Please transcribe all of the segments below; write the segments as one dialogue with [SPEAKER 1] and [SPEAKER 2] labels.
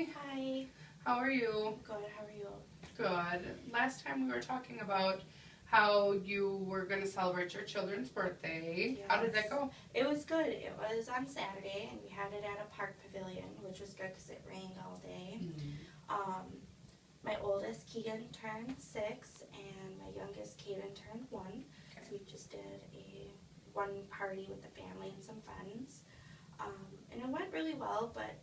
[SPEAKER 1] Hi.
[SPEAKER 2] Hi.
[SPEAKER 1] How are you?
[SPEAKER 2] Good. How are you?
[SPEAKER 1] Good. Last time we were talking about how you were going to celebrate your children's birthday.
[SPEAKER 2] Yes.
[SPEAKER 1] How did that go?
[SPEAKER 2] It was good. It was on Saturday, and we had it at a park pavilion, which was good because it rained all day. My oldest, Keegan, turned 6, and my youngest, Kaden, turned 1.
[SPEAKER 1] Okay.
[SPEAKER 2] So we just did one party with the family and some friends. And it went really well, but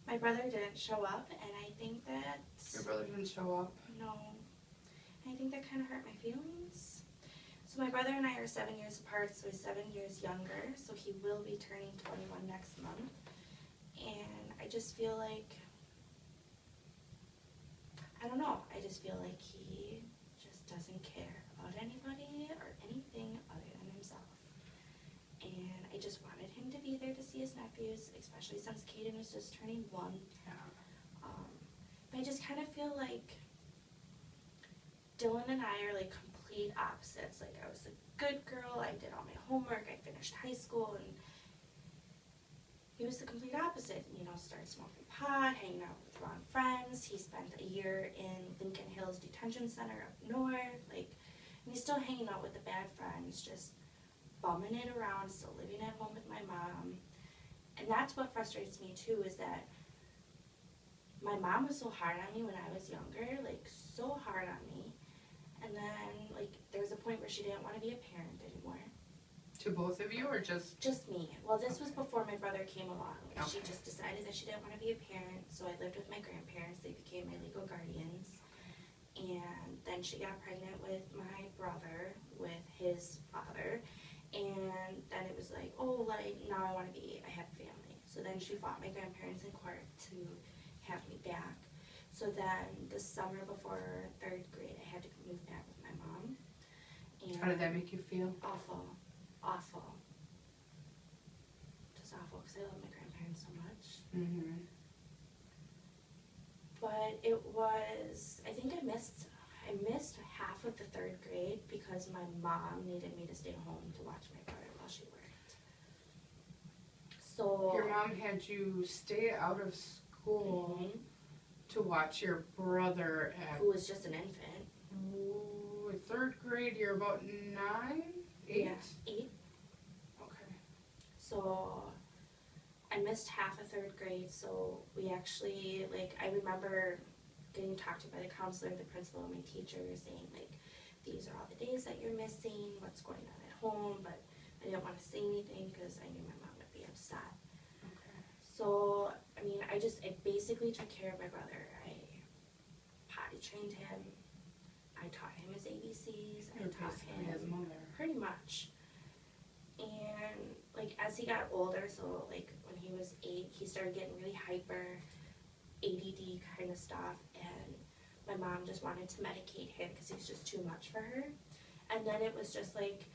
[SPEAKER 2] my brother didn't show up, and I think that...
[SPEAKER 1] Your brother didn't show up?
[SPEAKER 2] No. I think that kind of hurt my feelings. So my brother and I are 7 years apart, so he's 7 years younger, so he will be turning 21 next month. And I just feel like, I don't know, I just feel like he just doesn't care about anybody or anything other than himself. And I just wanted him to be there to see his nephews, especially since Kaden was just turning 1.
[SPEAKER 1] Yeah.
[SPEAKER 2] But I just kind of feel like Dylan and I are like complete opposites. Like, I was a good girl, I did all my homework, I finished high school, and he was the complete opposite. You know, started smoking pot, hanging out with the wrong friends. He spent a year in Lincoln Hills Detention Center up north. Like, and he's still hanging out with the bad friends, just bumming it around, still living at home with my mom. And that's what frustrates me too, is that my mom was so hard on me when I was younger, like so hard on me. And then, like, there was a point where she didn't want to be a parent anymore.
[SPEAKER 1] To both of you, or just?
[SPEAKER 2] Just me. Well, this was before my brother came along. Like,
[SPEAKER 1] Okay.
[SPEAKER 2] she just decided that she didn't want to be a parent, so I lived with my grandparents. They became my legal guardians. And then she got pregnant with my brother, with his father. And then it was like, oh, like, now I want to be a happy family. So then she fought my grandparents in court to have me back. So then the summer before 3rd grade, I had to move back with my mom. And
[SPEAKER 1] How did that make you feel?
[SPEAKER 2] awful. Awful. Just awful, because I love my grandparents so much.
[SPEAKER 1] Mm-hmm.
[SPEAKER 2] But it was, I think I missed half of the 3rd grade because my mom needed me to stay home to watch my brother while she worked. So
[SPEAKER 1] Your mom had you stay out of school to watch your brother at...
[SPEAKER 2] who was just an infant.
[SPEAKER 1] 3rd grade, you're about 9? 8?
[SPEAKER 2] Yeah, 8.
[SPEAKER 1] Okay.
[SPEAKER 2] So I missed half of 3rd grade, so we actually, like, I remember getting talked to by the counselor, the principal, and my teacher saying, like, these are all the days that you're missing, what's going on at home, but I didn't want to say anything because I knew my mom would be upset.
[SPEAKER 1] Okay.
[SPEAKER 2] So, I mean, I basically took care of my brother. I potty trained him, I taught him his ABCs, I taught him
[SPEAKER 1] his mother.
[SPEAKER 2] pretty much. And, like, as he got older, so, like, when he was 8, he started getting really hyper, ADD kind of stuff, and my mom just wanted to medicate him because he was just too much for her. And then it was just, like,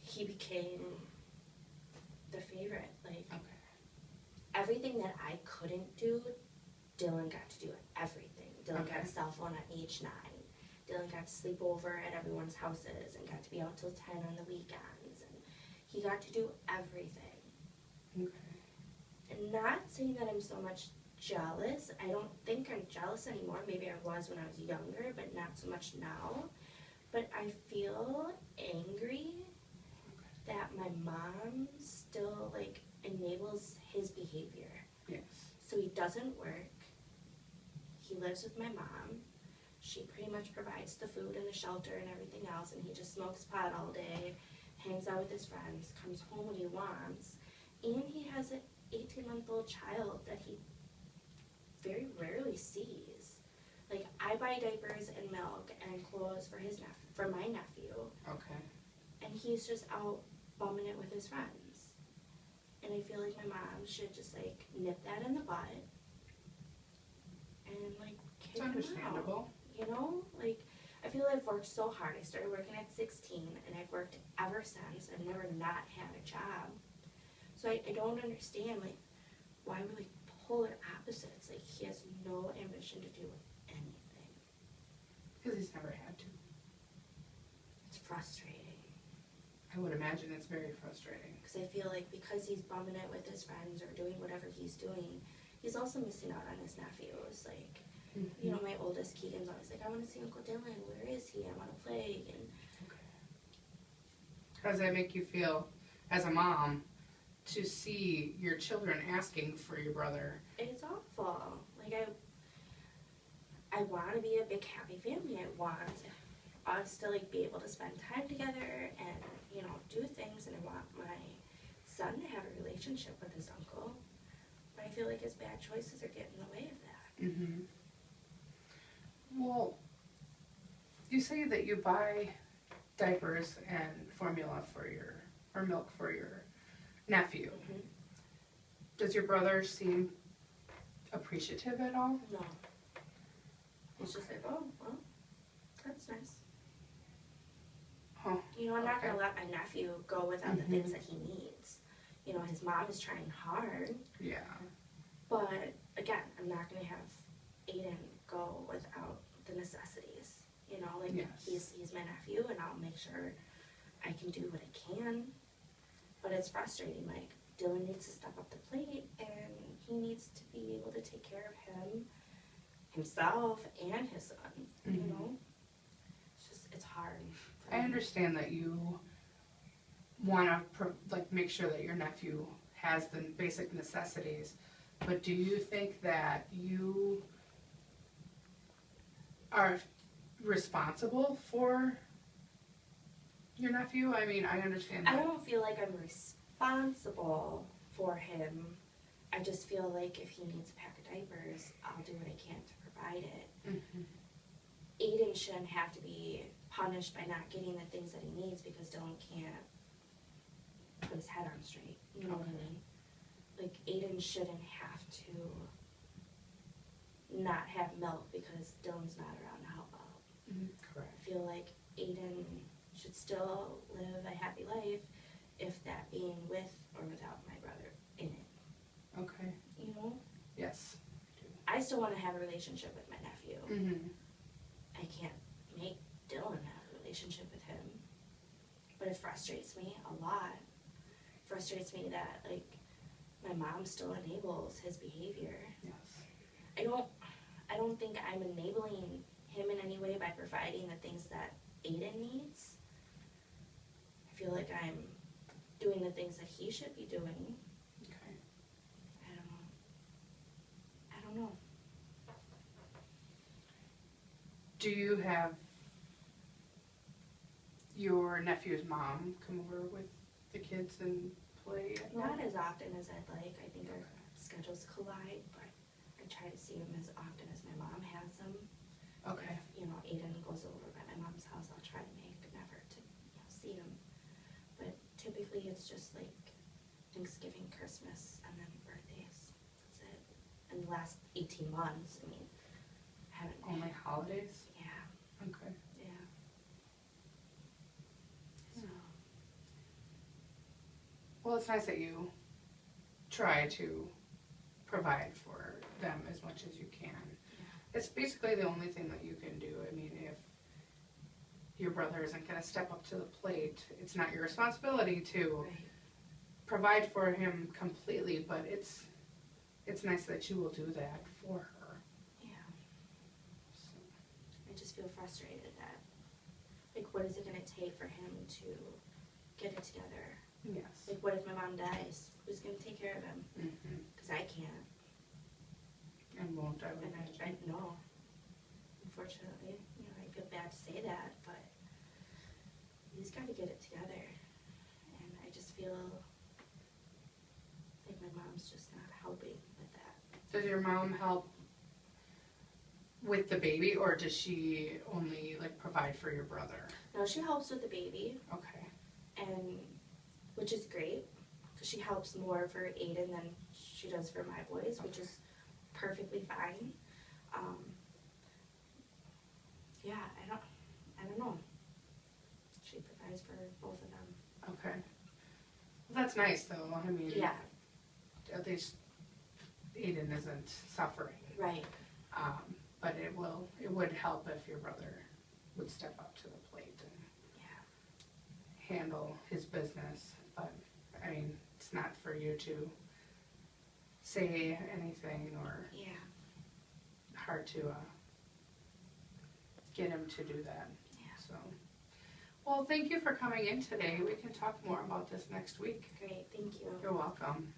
[SPEAKER 2] he became the favorite. Like,
[SPEAKER 1] Okay.
[SPEAKER 2] everything that I couldn't do, Dylan got to do everything. Dylan got a cell phone at age 9. Dylan got to sleep over at everyone's houses and got to be out till 10 on the weekends. And he got to do everything.
[SPEAKER 1] Okay.
[SPEAKER 2] And not saying that I'm so much jealous. I don't think I'm jealous anymore. Maybe I was when I was younger, but not so much now. But I feel angry that my mom still, like, enables his behavior.
[SPEAKER 1] Yes.
[SPEAKER 2] So he doesn't work. He lives with my mom. She pretty much provides the food and the shelter and everything else, and he just smokes pot all day, hangs out with his friends, comes home when he wants, and he has an 18-month-old child that he very rarely sees. Like, I buy diapers and milk and clothes for my nephew,
[SPEAKER 1] Okay.
[SPEAKER 2] and he's just out bumming it with his friends. And I feel like my mom should just, like, nip that in the bud and, like, kick
[SPEAKER 1] It's
[SPEAKER 2] him out.
[SPEAKER 1] understandable.
[SPEAKER 2] You know, like, I feel I've worked so hard. I started working at 16, and I've worked ever since. I've never not had a job. So I don't understand, like, why we're, like, polar opposites. Like, he has no ambition to do anything.
[SPEAKER 1] Because he's never had to.
[SPEAKER 2] It's frustrating.
[SPEAKER 1] I would imagine it's very frustrating.
[SPEAKER 2] Because I feel like because he's bumming it with his friends or doing whatever he's doing, he's also missing out on his nephews. Like,
[SPEAKER 1] Mm-hmm.
[SPEAKER 2] you know, my oldest Keegan's always like, I want to see Uncle Dylan. Where is he? I want to play. And
[SPEAKER 1] How does that make you feel as a mom to see your children asking for your brother?
[SPEAKER 2] it's awful. Like, I want to be a big happy family. I want us to like be able to spend time together and, you know, do things. And I want my son to have a relationship with his uncle. But I feel like his bad choices are getting in the way of that.
[SPEAKER 1] Mm-hmm. Well, you say that you buy diapers and formula or milk for your nephew.
[SPEAKER 2] Mhm.
[SPEAKER 1] Does your brother seem appreciative at all?
[SPEAKER 2] No. He's just like, oh, well, that's nice.
[SPEAKER 1] Huh.
[SPEAKER 2] You know, I'm not
[SPEAKER 1] Okay.
[SPEAKER 2] going to let my nephew go without the
[SPEAKER 1] Mhm.
[SPEAKER 2] things that he needs. You know, his mom is trying hard.
[SPEAKER 1] Yeah.
[SPEAKER 2] But, again, I'm not going to have Aiden go without the necessities. You know, like,
[SPEAKER 1] Yes.
[SPEAKER 2] he's my nephew, and I'll make sure I can do what I can. But it's frustrating. Like, Dylan needs to step up the plate, and he needs to be able to take care of himself, and his son. You
[SPEAKER 1] Mhm.
[SPEAKER 2] know? It's hard.
[SPEAKER 1] I understand that you want to make sure that your nephew has the basic necessities, but do you think that you are responsible for your nephew? I mean, I understand
[SPEAKER 2] I
[SPEAKER 1] that.
[SPEAKER 2] don't feel like I'm responsible for him. I just feel like if he needs a pack of diapers, I'll do what I can to provide it.
[SPEAKER 1] Mhm.
[SPEAKER 2] Aiden shouldn't have to be punished by not getting the things that he needs because Dylan can't put his head on straight. You know what I mean? Like, Aiden shouldn't have to not have milk because Dylan's not around to help out. I
[SPEAKER 1] Correct.
[SPEAKER 2] feel like Aiden should still live a happy life, if that being with or without my brother in it.
[SPEAKER 1] Okay.
[SPEAKER 2] You know?
[SPEAKER 1] Yes.
[SPEAKER 2] I still want to have a relationship with my nephew.
[SPEAKER 1] Mm-hmm.
[SPEAKER 2] I can't make Dylan have a relationship with him. But it frustrates me a lot. It frustrates me that, like, my mom still enables his behavior.
[SPEAKER 1] Yes.
[SPEAKER 2] I don't think I'm enabling him in any way by providing the things that Aiden needs. I feel like I'm doing the things that he should be doing.
[SPEAKER 1] Okay.
[SPEAKER 2] I don't know.
[SPEAKER 1] Do you have your nephew's mom come over with the kids and play at all?
[SPEAKER 2] Not as often as I'd like. I think our schedules collide, but I try to see him as often as my mom has him.
[SPEAKER 1] Okay.
[SPEAKER 2] If, you know, Aiden goes over by my mom's house, I'll try to make an effort to, you know, see him. But typically it's just like Thanksgiving, Christmas, and then birthdays. That's it. In the last 18 months, I mean, I haven't.
[SPEAKER 1] Only holidays?
[SPEAKER 2] Yeah,
[SPEAKER 1] Okay.
[SPEAKER 2] yeah. So,
[SPEAKER 1] Well, it's nice that you try to provide for them as much as you can. It's basically the only thing that you can do. I mean, if your brother isn't going to step up to the plate, it's not your responsibility to
[SPEAKER 2] right.
[SPEAKER 1] provide for him completely, but it's nice that you will do that for her.
[SPEAKER 2] Yeah.
[SPEAKER 1] So,
[SPEAKER 2] I just feel frustrated that, like, what is it going to take for him to get it together?
[SPEAKER 1] yes.
[SPEAKER 2] Like, what if my mom dies? Who's going to take care of him?
[SPEAKER 1] Mm-hmm.
[SPEAKER 2] Because I can't.
[SPEAKER 1] And won't, I would
[SPEAKER 2] And
[SPEAKER 1] imagine.
[SPEAKER 2] I know. Unfortunately, you know, I feel bad to say that, but he's got to get it together. And I just feel like my mom's just not helping with that.
[SPEAKER 1] Does your mom help with the baby, or does she only provide for your brother?
[SPEAKER 2] No, she helps with the baby,
[SPEAKER 1] Okay.
[SPEAKER 2] and which is great because she helps more for Aiden than she does for my boys, which is perfectly fine. Yeah, I don't know. She provides for both of them.
[SPEAKER 1] Okay. Well, that's nice, though. I mean,
[SPEAKER 2] Yeah,
[SPEAKER 1] at least Aiden isn't suffering.
[SPEAKER 2] right.
[SPEAKER 1] But it would help if your brother would step up to the plate and
[SPEAKER 2] Yeah.
[SPEAKER 1] handle his business. But I mean, it's not for you to say anything or
[SPEAKER 2] Yeah.
[SPEAKER 1] hard to get him to do that.
[SPEAKER 2] Yeah.
[SPEAKER 1] So, well, thank you for coming in today. We can talk more about this next week.
[SPEAKER 2] Great. Thank you.
[SPEAKER 1] You're welcome.